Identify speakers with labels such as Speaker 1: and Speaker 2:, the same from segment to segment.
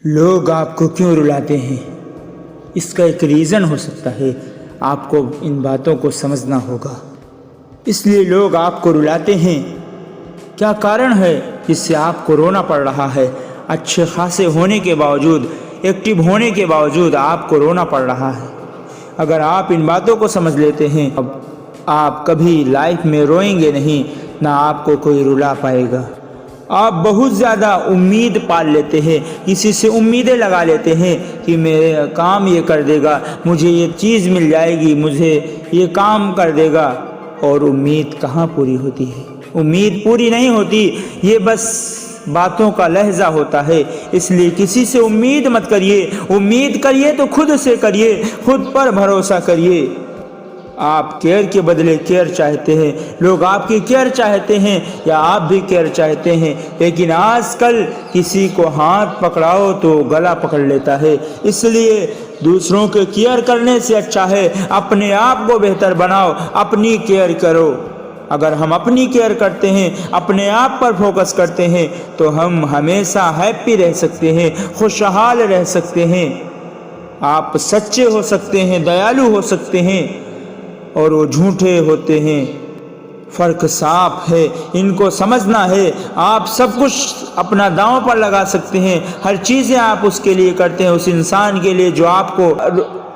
Speaker 1: لوگ آپ کو کیوں رلاتے ہیں؟ اس کا ایک ریزن ہو سکتا ہے، آپ کو ان باتوں کو سمجھنا ہوگا۔ اس لیے لوگ آپ کو رلاتے ہیں۔ کیا کارن ہے جس سے آپ کو رونا پڑ رہا ہے؟ اچھے خاصے ہونے کے باوجود، ایکٹیو ہونے کے باوجود آپ کو رونا پڑ رہا ہے۔ اگر آپ ان باتوں کو سمجھ لیتے ہیں، اب آپ کبھی لائف میں روئیں گے نہیں، نہ آپ کو کوئی رلا پائے گا۔ آپ بہت زیادہ امید پال لیتے ہیں، کسی سے امیدیں لگا لیتے ہیں کہ میرے کام یہ کر دے گا، مجھے یہ چیز مل جائے گی، مجھے یہ کام کر دے گا، اور امید کہاں پوری ہوتی ہے؟ امید پوری نہیں ہوتی، یہ بس باتوں کا لہجہ ہوتا ہے۔ اس لیے کسی سے امید مت کریے، امید کریے تو خود سے کریے، خود پر بھروسہ کریے۔ آپ کیئر کے بدلے کیئر چاہتے ہیں، لوگ آپ کی کیئر چاہتے ہیں یا آپ بھی کیئر چاہتے ہیں، لیکن آج کل کسی کو ہاتھ پکڑاؤ تو گلا پکڑ لیتا ہے۔ اس لیے دوسروں کے کیئر کرنے سے اچھا ہے اپنے آپ کو بہتر بناؤ، اپنی کیئر کرو۔ اگر ہم اپنی کیئر کرتے ہیں، اپنے آپ پر فوکس کرتے ہیں، تو ہم ہمیشہ ہیپی رہ سکتے ہیں، خوشحال رہ سکتے ہیں۔ آپ سچے ہو سکتے ہیں، دیالو ہو سکتے ہیں، اور وہ جھوٹے ہوتے ہیں۔ فرق صاف ہے، ان کو سمجھنا ہے۔ آپ سب کچھ اپنا داؤں پر لگا سکتے ہیں، ہر چیزیں آپ اس کے لیے کرتے ہیں، اس انسان کے لیے جو آپ کو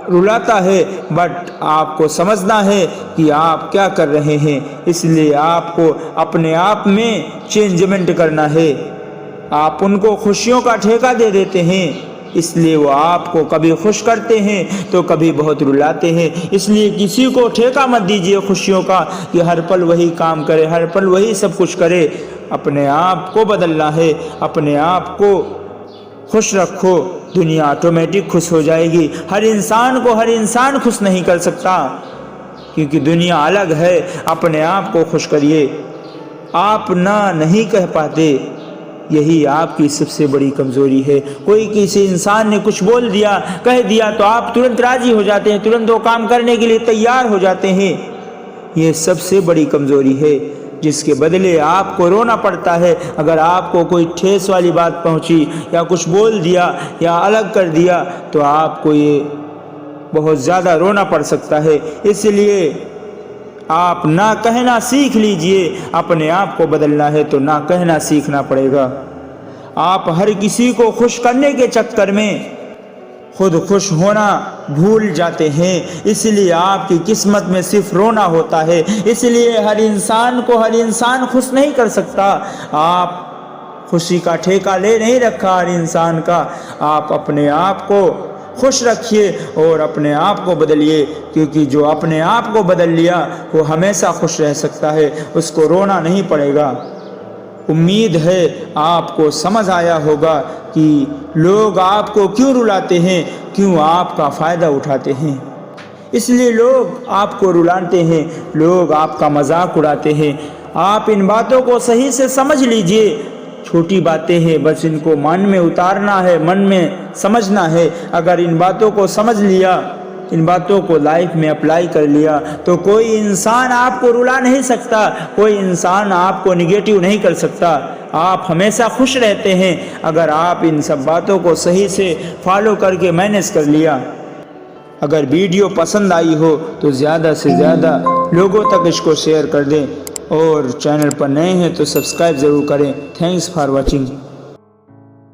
Speaker 1: رلاتا ہے، بٹ آپ کو سمجھنا ہے کہ آپ کیا کر رہے ہیں۔ اس لیے آپ کو اپنے آپ میں چینجمنٹ کرنا ہے۔ آپ ان کو خوشیوں کا ٹھیکہ دے دیتے ہیں، اس لیے وہ آپ کو کبھی خوش کرتے ہیں تو کبھی بہت رلاتے ہیں۔ اس لیے کسی کو ٹھیکہ مت دیجیے خوشیوں کا کہ ہر پل وہی کام کرے، ہر پل وہی سب کچھ کرے۔ اپنے آپ کو بدلنا ہے، اپنے آپ کو خوش رکھو، دنیا آٹومیٹک خوش ہو جائے گی۔ ہر انسان خوش نہیں کر سکتا، کیونکہ دنیا الگ ہے۔ اپنے آپ کو خوش کریے۔ آپ نہ نہیں کہہ پاتے، یہی آپ کی سب سے بڑی کمزوری ہے۔ کوئی کسی انسان نے کچھ بول دیا، کہہ دیا، تو آپ ترنت راضی ہو جاتے ہیں، ترنت وہ کام کرنے کے لیے تیار ہو جاتے ہیں۔ یہ سب سے بڑی کمزوری ہے، جس کے بدلے آپ کو رونا پڑتا ہے۔ اگر آپ کو کوئی ٹھیس والی بات پہنچی یا کچھ بول دیا یا الگ کر دیا، تو آپ کو یہ بہت زیادہ رونا پڑ سکتا ہے۔ اس لیے آپ نہ کہنا سیکھ لیجئے۔ اپنے آپ کو بدلنا ہے تو نہ کہنا سیکھنا پڑے گا۔ آپ ہر کسی کو خوش کرنے کے چکر میں خود خوش ہونا بھول جاتے ہیں، اس لیے آپ کی قسمت میں صرف رونا ہوتا ہے۔ اس لیے ہر انسان خوش نہیں کر سکتا۔ آپ خوشی کا ٹھیکہ لے نہیں رکھا ہر انسان کا۔ آپ اپنے آپ کو خوش رکھیے اور اپنے آپ کو بدلیے، کیونکہ جو اپنے آپ کو بدل لیا وہ ہمیشہ خوش رہ سکتا ہے، اس کو رونا نہیں پڑے گا۔ امید ہے آپ کو سمجھ آیا ہوگا کہ لوگ آپ کو کیوں رلاتے ہیں، کیوں آپ کا فائدہ اٹھاتے ہیں۔ اس لیے لوگ آپ کو رلاتے ہیں، لوگ آپ کا مذاق اڑاتے ہیں۔ آپ ان باتوں کو صحیح سے سمجھ لیجئے۔ چھوٹی باتیں ہیں، بس ان کو من میں اتارنا ہے، من میں سمجھنا ہے۔ اگر ان باتوں کو سمجھ لیا، ان باتوں کو لائف میں اپلائی کر لیا، تو کوئی انسان آپ کو رلا نہیں سکتا، کوئی انسان آپ کو نگیٹو نہیں کر سکتا۔ آپ ہمیشہ خوش رہتے ہیں اگر آپ ان سب باتوں کو صحیح سے فالو کر کے مینیج کر لیا۔ اگر ویڈیو پسند آئی ہو تو زیادہ سے زیادہ لوگوں تک اس کو شیئر کر دیں، اور چینل پر نئے ہیں تو سبسکرائب ضرور کریں۔ Thanks for watching.